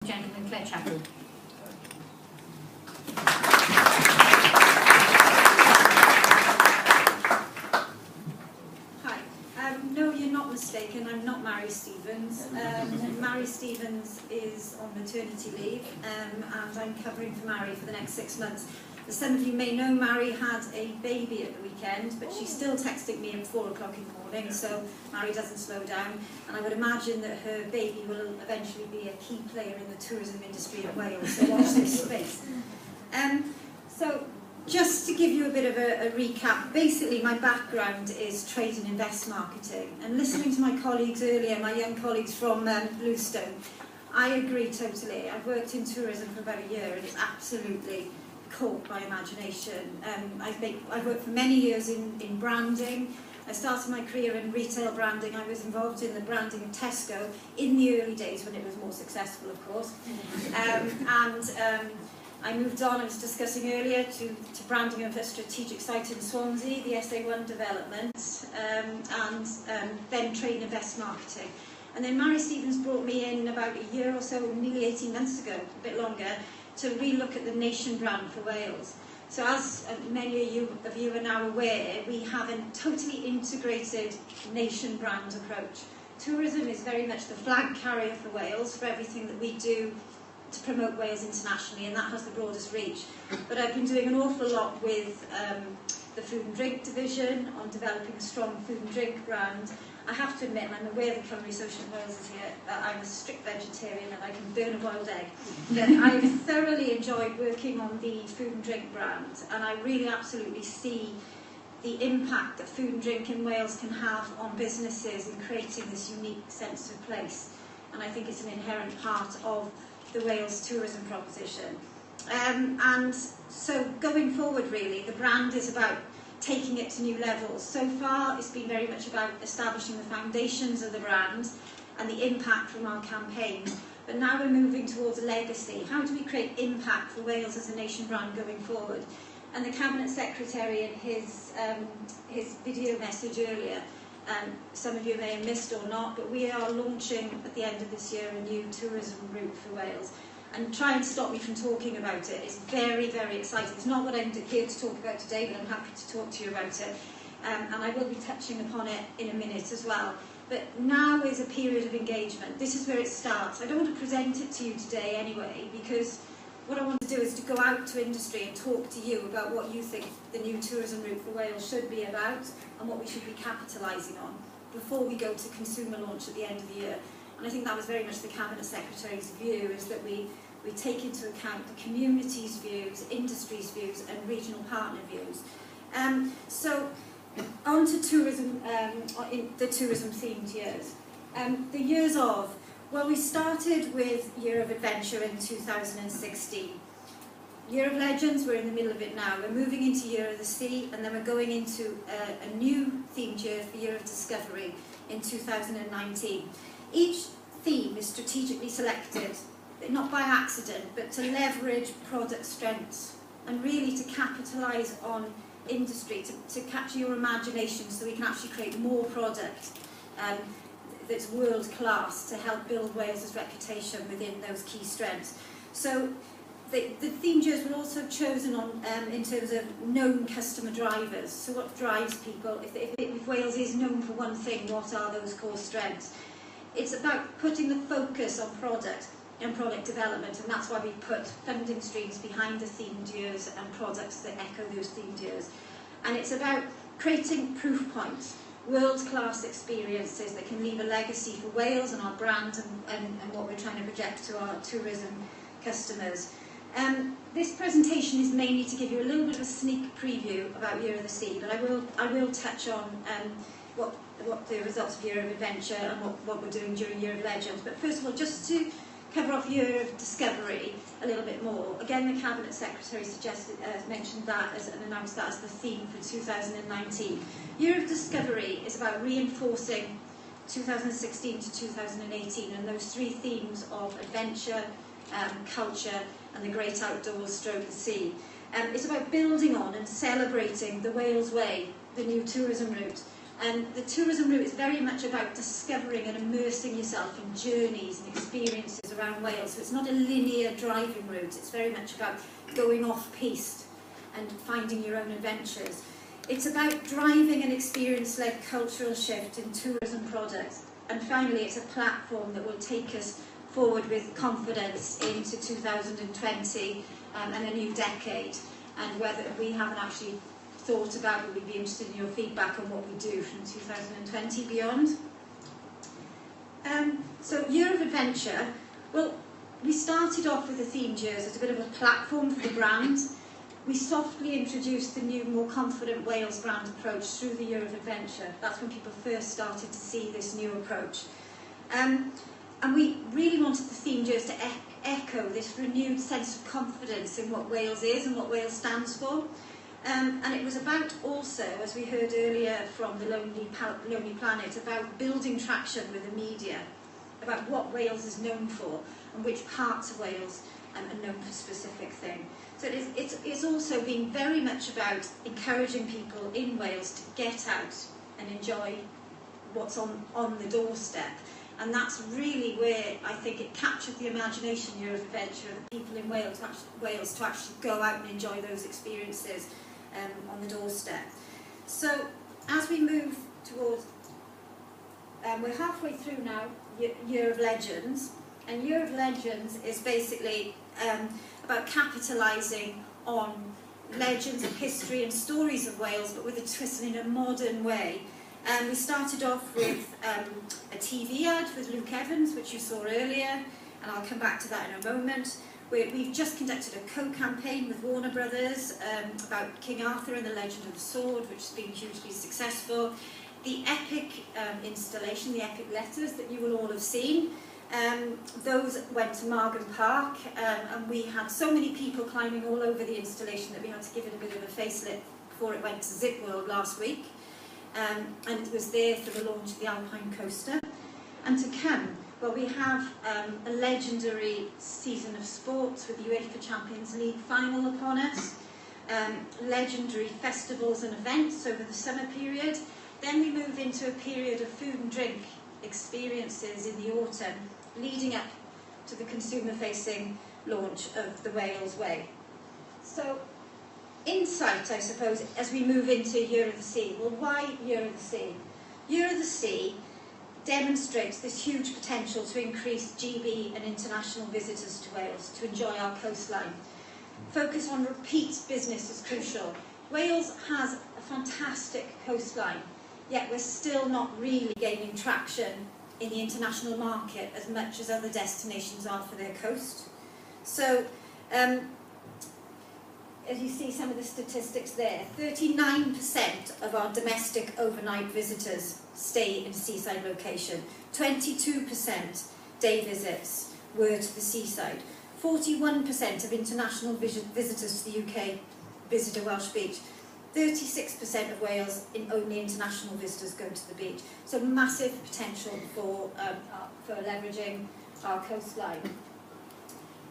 gentleman, Claire Chappell. No, you're not mistaken. I'm not Mary Stevens. Mary Stevens is on maternity leave, and I'm covering for Mary for the next 6 months. As some of you may know, Mary had a baby at the weekend, but she's still texting me at 4 o'clock in the morning, so Mary doesn't slow down. And I would imagine that her baby will eventually be a key player in the tourism industry of Wales, so watch this space. So just to give you a bit of a recap, basically my background is trade and invest marketing. And listening to my colleagues earlier, my young colleagues from Bluestone, I agree totally. I've worked in tourism for about a year and it's absolutely caught my imagination. I've worked for many years in branding. I started my career in retail branding. I was involved in the branding of Tesco in the early days when it was more successful, of course. I moved on, I was discussing earlier, to branding of a strategic site in Swansea, the SA1 development, and then trade and invest marketing. And then Mary Stevens brought me in about a year or so, nearly 18 months ago, a bit longer, to relook at the nation brand for Wales. So as many of you are now aware, we have a totally integrated nation brand approach. Tourism is very much the flag carrier for Wales, for everything that we do to promote Wales internationally, and that has the broadest reach. But I've been doing an awful lot with the food and drink division on developing a strong food and drink brand. I have to admit, and I'm aware that Cymru Social Wales is here, that I'm a strict vegetarian and I can burn a boiled egg. But I've thoroughly enjoyed working on the food and drink brand, and I really absolutely see the impact that food and drink in Wales can have on businesses in creating this unique sense of place. And I think it's an inherent part of the Wales tourism proposition. And so going forward, really, the brand is about taking it to new levels. So far, it's been very much about establishing the foundations of the brand and the impact from our campaigns. But now we're moving towards a legacy. How do we create impact for Wales as a nation brand going forward? And the Cabinet Secretary in his video message earlier, some of you may have missed or not, but we are launching at the end of this year a new tourism route for Wales. And try and stop me from talking about it. It's very, very exciting. It's not what I'm here to talk about today, but I'm happy to talk to you about it. And I will be touching upon it in a minute as well. But now is a period of engagement. This is where it starts. I don't want to present it to you today anyway, because what I want to do is to go out to industry and talk to you about what you think the new tourism route for Wales should be about and what we should be capitalising on before we go to consumer launch at the end of the year. And I think that was very much the Cabinet Secretary's view, is that we take into account the community's views, industry's views and regional partner views. So on to tourism, in the tourism themed years. The years of, well, we started with Year of Adventure in 2016. Year of Legends, we're in the middle of it now. We're moving into Year of the Sea, and then we're going into a new themed year for Year of Discovery in 2019. Each theme is strategically selected, not by accident, but to leverage product strengths and really to capitalise on industry, to capture your imagination so we can actually create more product that's world class to help build Wales's reputation within those key strengths. So the themed years were also chosen on in terms of known customer drivers. So what drives people? If Wales is known for one thing, what are those core strengths? It's about putting the focus on product and product development, and that's why we put funding streams behind the themed years and products that echo those themed years. And it's about creating proof points, world-class experiences that can leave a legacy for Wales and our brand and what we're trying to project to our tourism customers. This presentation is mainly to give you a little bit of a sneak preview about Year of the Sea, but I will touch on what the results of Year of Adventure and what we're doing during Year of Legends. But first of all, just to cover off Year of Discovery a little bit more. Again, the Cabinet Secretary mentioned that and announced that as the theme for 2019. Year of Discovery is about reinforcing 2016 to 2018 and those three themes of adventure, culture and the great outdoors stroke the sea. It's about building on and celebrating the Wales Way, the new tourism route, And the tourism route is very much about discovering and immersing yourself in journeys and experiences around Wales. So it's not a linear driving route, it's very much about going off-piste and finding your own adventures. It's about driving an experience-led cultural shift in tourism products. And finally, it's a platform that will take us forward with confidence into 2020 and a new decade. And whether we haven't actually thought about, but we'd be interested in your feedback on what we do from 2020 beyond. So Year of Adventure, well, we started off with the themed years as a bit of a platform for the brand. We softly introduced the new, more confident Wales brand approach through the Year of Adventure. That's when people first started to see this new approach. And we really wanted the themed years to echo this renewed sense of confidence in what Wales is and what Wales stands for. And it was about also, as we heard earlier from the Lonely Planet, about building traction with the media, about what Wales is known for and which parts of Wales are known for a specific thing. So it's also been very much about encouraging people in Wales to get out and enjoy what's on the doorstep. And that's really where I think it captured the imagination, Year of Adventure, of the people in Wales to actually go out and enjoy those experiences on the doorstep. So as we move towards, we're halfway through now, Year of Legends, and Year of Legends is basically about capitalising on legends of history and stories of Wales, but with a twist and in a modern way. We started off with a TV ad with Luke Evans, which you saw earlier, and I'll come back to that in a moment. We've just conducted a co-campaign with Warner Brothers about King Arthur and the Legend of the Sword, which has been hugely successful. The epic installation, the epic letters that you will all have seen, those went to Margam Park, and we had so many people climbing all over the installation that we had to give it a bit of a facelift before it went to Zip World last week. And it was there for the launch of the Alpine Coaster. And to come, well, we have a legendary season of sports with the UEFA Champions League final upon us, legendary festivals and events over the summer period. Then we move into a period of food and drink experiences in the autumn, leading up to the consumer-facing launch of the Wales Way. So, insight, I suppose, as we move into Year of the Sea. Well, why Year of the Sea? Year of the Sea demonstrates this huge potential to increase GB and international visitors to Wales, to enjoy our coastline. Focus on repeat business is crucial. Wales has a fantastic coastline, yet we're still not really gaining traction in the international market as much as other destinations are for their coast. So, as you see some of the statistics there, 39% of our domestic overnight visitors stay in a seaside location. 22% day visits were to the seaside. 41% of international visitors to the UK visit a Welsh beach. 36% of Wales in only international visitors go to the beach. So massive potential for leveraging our coastline.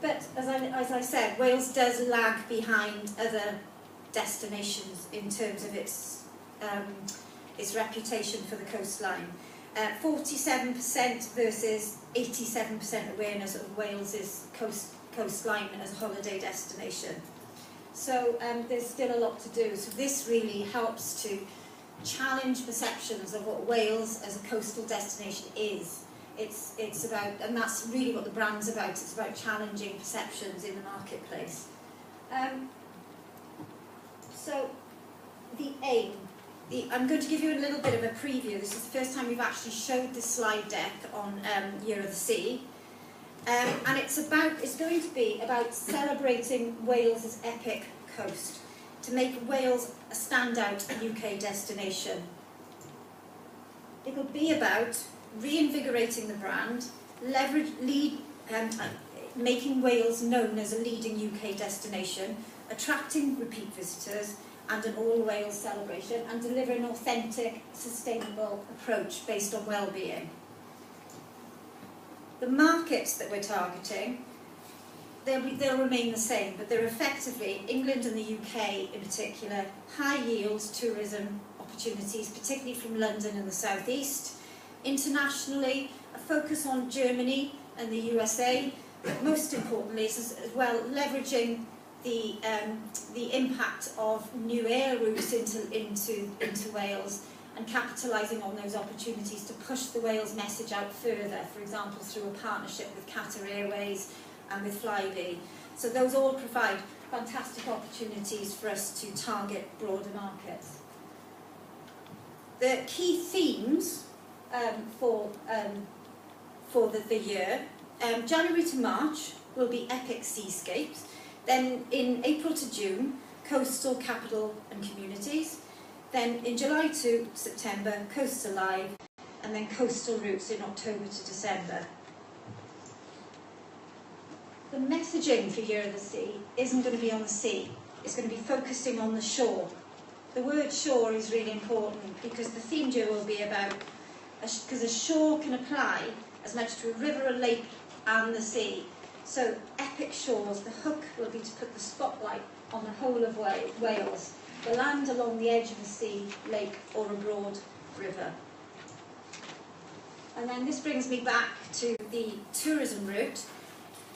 But as I said, Wales does lag behind other destinations in terms of its reputation for the coastline. 47% versus 87% awareness of Wales's coastline as a holiday destination. So there's still a lot to do. So this really helps to challenge perceptions of what Wales as a coastal destination is. It's about, and that's really what the brand's about, it's about challenging perceptions in the marketplace. So the aim, I'm going to give you a little bit of a preview. This is the first time we've actually showed this slide deck on Year of the Sea. And it's going to be about celebrating Wales's epic coast, to make Wales a standout UK destination. It'll be about reinvigorating the brand, making Wales known as a leading UK destination, attracting repeat visitors and an all-Wales celebration, and deliver an authentic, sustainable approach based on well-being. The markets that we're targeting, they'll remain the same, but they're effectively, England and the UK in particular, high yield tourism opportunities, particularly from London and the South East. Internationally, a focus on Germany and the USA, but most importantly as well leveraging the impact of new air routes into Wales and capitalising on those opportunities to push the Wales message out further, for example through a partnership with Qatar Airways and with Flybe. So those all provide fantastic opportunities for us to target broader markets. The key themes for the year, January to March will be epic seascapes, then in April to June, coastal, capital and communities, then in July to September, Coasts Alive, and then coastal routes in October to December. The messaging for Year of the Sea isn't going to be on the sea, it's going to be focusing on the shore. The word shore is really important because the theme year will be about, because a shore can apply as much to a river, a lake and the sea. So epic shores, the hook will be to put the spotlight on the whole of Wales, the land along the edge of a sea, lake or a broad river. And then this brings me back to the tourism route.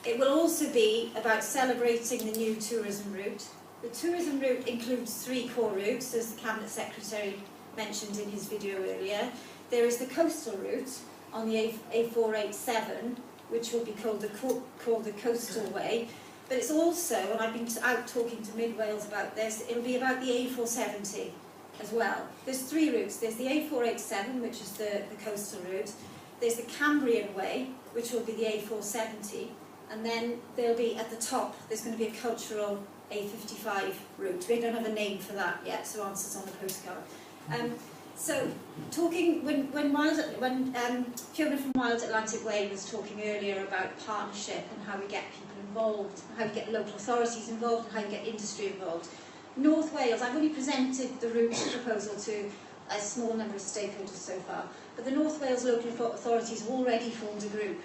It will also be about celebrating the new tourism route. The tourism route includes 3 core routes, as the Cabinet Secretary mentioned in his video earlier. There is the coastal route on the A487, which will be called the Coastal Way. But it's also, and I've been out talking to Mid Wales about this, it'll be about the A470 as well. There's 3 routes. There's the A487, which is the coastal route. There's the Cambrian Way, which will be the A470. And then there'll be at the top, there's going to be a cultural A55 route. We don't have a name for that yet, so answers on the postcard. So, talking when Fiona from Wild Atlantic Way was talking earlier about partnership and how we get people involved, how we get local authorities involved, and how we get industry involved. North Wales, I've only presented the route proposal to a small number of stakeholders so far, but the North Wales local authorities have already formed a group.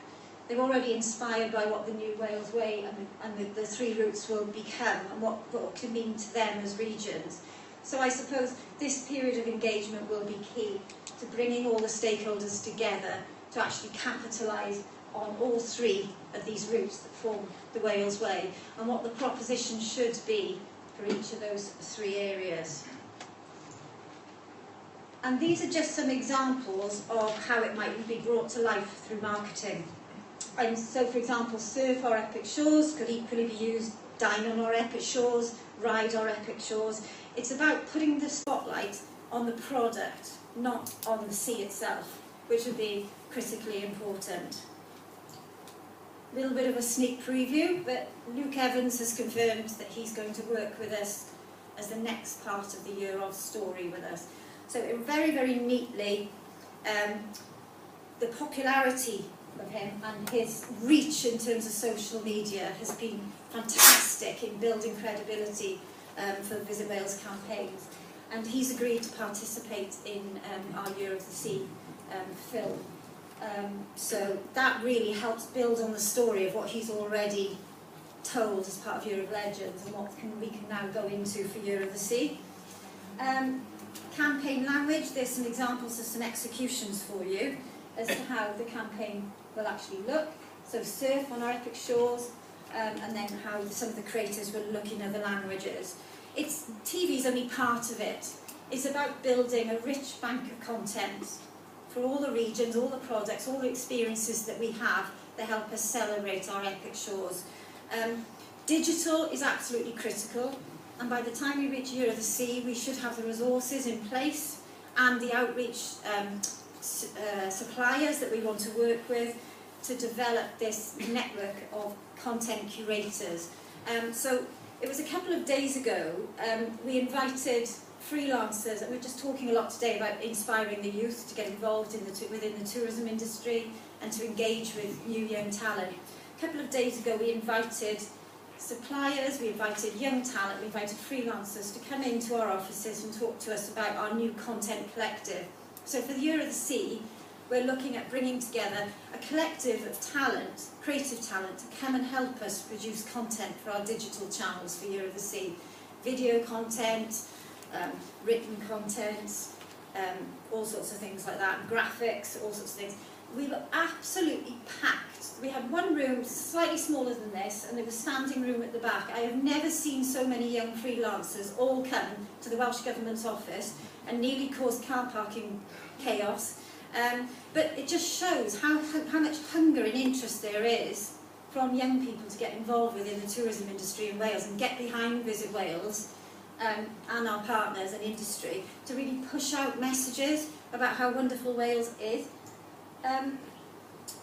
They're already inspired by what the New Wales Way and the 3 routes will become and what it can mean to them as regions. So I suppose this period of engagement will be key to bringing all the stakeholders together to actually capitalise on all 3 of these routes that form the Wales Way and what the proposition should be for each of those 3 areas. And these are just some examples of how it might be brought to life through marketing. And so, for example, surf our epic shores could equally be used, dine on our epic shores, ride our epic shores. It's about putting the spotlight on the product, not on the sea itself, which would be critically important. A little bit of a sneak preview, but Luke Evans has confirmed that he's going to work with us as the next part of the Year of story with us. So very, very neatly, the popularity of him and his reach in terms of social media has been fantastic in building credibility for the Visit Wales campaigns, and he's agreed to participate in our Year of the Sea film. So that really helps build on the story of what he's already told as part of Year of Legends and what we can now go into for Year of the Sea. Campaign language, there's some examples of some executions for you as to how the campaign will actually look. So surf on our epic shores, and then how some of the creators will look in other languages. TV's only part of it. It's about building a rich bank of content for all the regions, all the products, all the experiences that we have that help us celebrate our epic shores. Digital is absolutely critical, and by the time we reach Year of the Sea, we should have the resources in place and the outreach suppliers that we want to work with to develop this network of content curators. So it was a couple of days ago, we invited freelancers, and we're just talking a lot today about inspiring the youth to get involved within the tourism industry and to engage with new young talent. A couple of days ago we invited suppliers, we invited young talent, we invited freelancers to come into our offices and talk to us about our new content collective. So for the Year of the Sea, we're looking at bringing together a collective of talent, creative talent, to come and help us produce content for our digital channels for Year of the Sea. Video content, written content, all sorts of things like that, and graphics, all sorts of things. We were absolutely packed. We had one room slightly smaller than this, and there was a standing room at the back. I have never seen so many young freelancers all come to the Welsh Government's office and nearly caused car parking chaos. But it just shows how much hunger and interest there is from young people to get involved within the tourism industry in Wales and get behind Visit Wales and our partners and industry to really push out messages about how wonderful Wales is.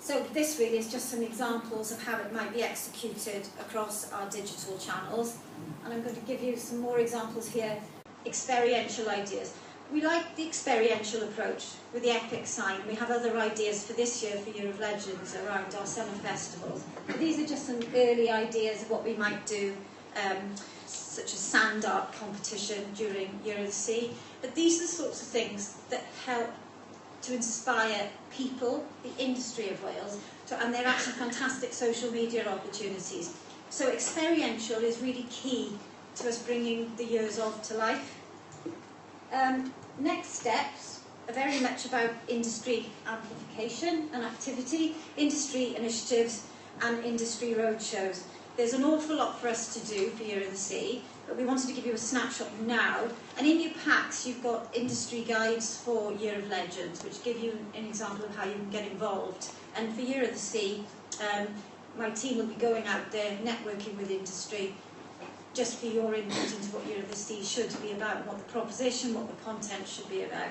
So this really is just some examples of how it might be executed across our digital channels. And I'm going to give you some more examples here, experiential ideas. We like the experiential approach with the Epic sign. We have other ideas for this year, for Year of Legends, around our summer festivals. But these are just some early ideas of what we might do, such as sand art competition during Year of the Sea. But these are the sorts of things that help to inspire people, the industry of Wales, and they're actually fantastic social media opportunities. So experiential is really key to us bringing the Years of to life. Next steps are very much about industry amplification and activity, industry initiatives and industry roadshows. There's an awful lot for us to do for Year of the Sea, but we wanted to give you a snapshot now. And in your packs, you've got industry guides for Year of Legends, which give you an example of how you can get involved. And for Year of the Sea, my team will be going out there, networking with industry, just for your input into what Year of the Sea should be about, what the proposition, what the content should be about.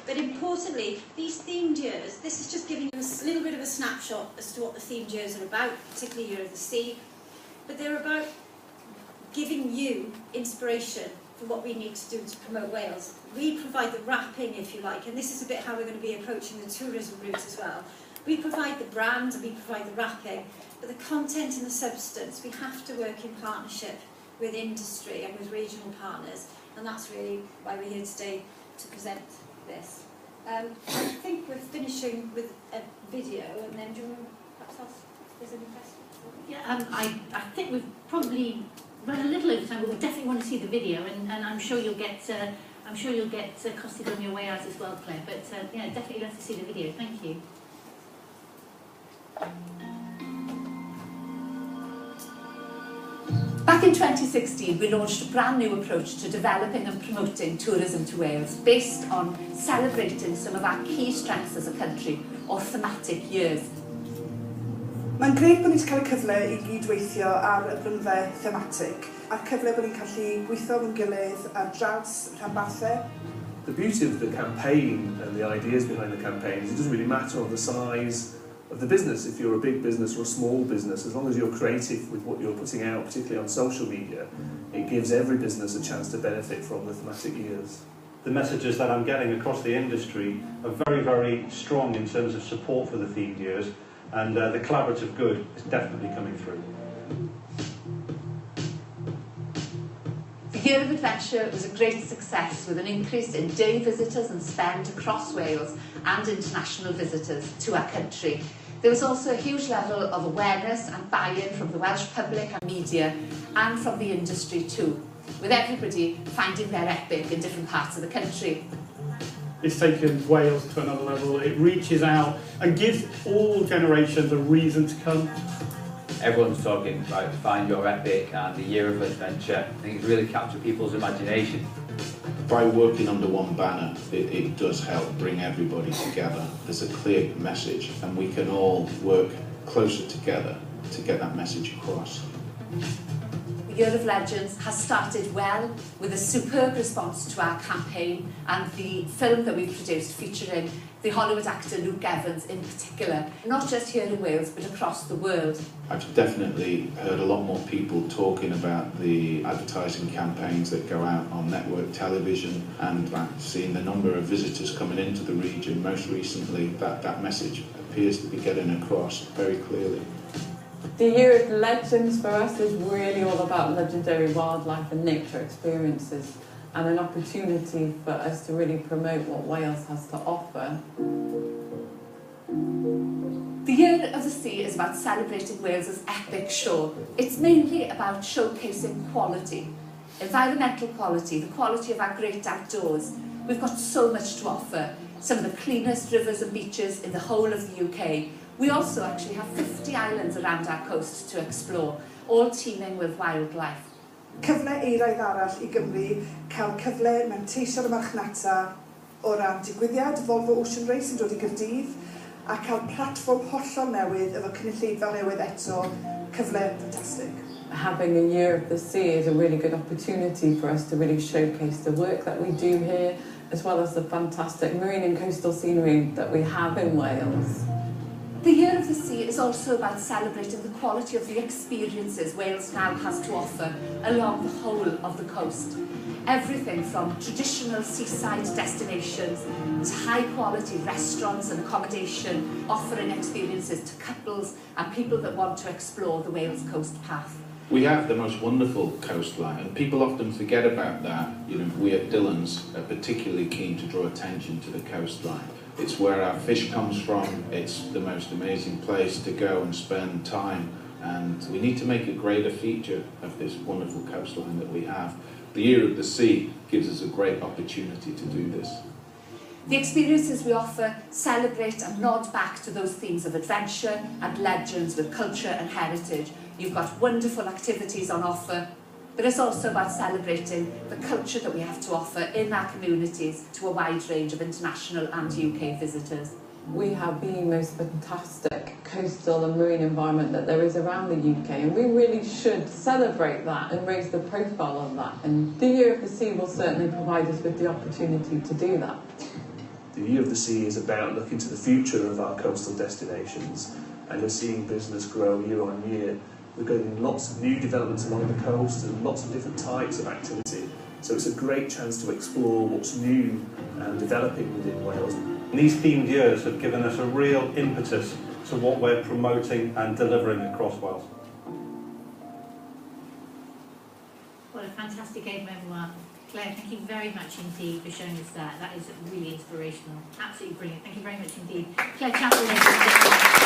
But importantly, these themed years, this is just giving you a little bit of a snapshot as to what the themed years are about, particularly Year of the Sea. But they're about giving you inspiration for what we need to do to promote Wales. We provide the wrapping, if you like, and this is a bit how we're going to be approaching the tourism route as well. We provide the brand and we provide the wrapping, but the content and the substance, we have to work in partnership with industry and with regional partners, and that's really why we're here today to present this. I think we're finishing with a video, and then do you want to perhaps ask if there's any questions? Yeah, I think we've probably run a little over time, but we definitely want to see the video, and I'm sure you'll get costed on your way out as well, Claire. But yeah, definitely love to see the video. Thank you. Back in 2016, we launched a brand new approach to developing and promoting tourism to Wales based on celebrating some of our key strengths as a country, or thematic years. Mae'n grêt bod ni wedi cael y cyfle I gydweithio ar y blynydde thematig, a'r cyfle bod ni'n gallu gweithio yn gilydd ar draws rhanbarthau. The beauty of the campaign and the ideas behind the campaign is it doesn't really matter on the size of the business. If you're a big business or a small business, as long as you're creative with what you're putting out, particularly on social media, it gives every business a chance to benefit from the thematic years. The messages that I'm getting across the industry are very, very strong in terms of support for the themed years, and the collaborative good is definitely coming through. The Year of Adventure was a great success with an increase in day visitors and spend across Wales and international visitors to our country. There was also a huge level of awareness and buy-in from the Welsh public and media, and from the industry too, with everybody finding their epic in different parts of the country. It's taken Wales to another level. It reaches out and gives all generations a reason to come. Everyone's talking about Find Your Epic and the Year of Adventure. I think it's really captured people's imagination. By working under one banner, it does help bring everybody together. There's a clear message, and we can all work closer together to get that message across. The Year of Legends has started well, with a superb response to our campaign and the film that we've produced featuring the Hollywood actor Luke Evans in particular, not just here in Wales but across the world. I've definitely heard a lot more people talking about the advertising campaigns that go out on network television, and seeing the number of visitors coming into the region. Most recently, that message appears to be getting across very clearly. The Year of Legends for us is really all about legendary wildlife and nature experiences, and an opportunity for us to really promote what Wales has to offer. The Year of the Sea is about celebrating Wales's epic shore. It's mainly about showcasing quality, environmental quality, the quality of our great outdoors, We've got so much to offer. Some of the cleanest rivers and beaches in the whole of the UK. We also actually have 50 islands around our coast to explore, all teeming with wildlife. Cyfle eiraidd arall i Gymru, cael cyfle menteisio y marchnata o ran digwyddiad Volvo Ocean Race yn dod i Gaerdydd, a cael platfform hollol newydd efo cynulleidfa newydd eto, cyfle ffantastig. Having a Year of the Sea is a really good opportunity for us to really showcase the work that we do here, as well as the fantastic marine and coastal scenery that we have in Wales. The Year of the Sea is also about celebrating the quality of the experiences Wales now has to offer along the whole of the coast. Everything from traditional seaside destinations to high-quality restaurants and accommodation, offering experiences to couples and people that want to explore the Wales Coast Path. We have the most wonderful coastline, and people often forget about that. You know, we at Dillon's are particularly keen to draw attention to the coastline. It's where our fish comes from, it's the most amazing place to go and spend time, and we need to make a greater feature of this wonderful coastline that we have. The Year of the Sea gives us a great opportunity to do this. The experiences we offer celebrate and nod back to those themes of adventure and legends with culture and heritage. You've got wonderful activities on offer, but it's also about celebrating the culture that we have to offer in our communities to a wide range of international and UK visitors. We have the most fantastic coastal and marine environment that there is around the UK, and we really should celebrate that and raise the profile of that. And the Year of the Sea will certainly provide us with the opportunity to do that. The Year of the Sea is about looking to the future of our coastal destinations, and you're seeing business grow year on year. We're getting lots of new developments along the coast and lots of different types of activity. So it's a great chance to explore what's new and developing within Wales. These themed years have given us a real impetus to what we're promoting and delivering across Wales. What a fantastic aid memoir. Claire, thank you very much indeed for showing us that. That is really inspirational. Absolutely brilliant. Thank you very much indeed. Claire Chappell.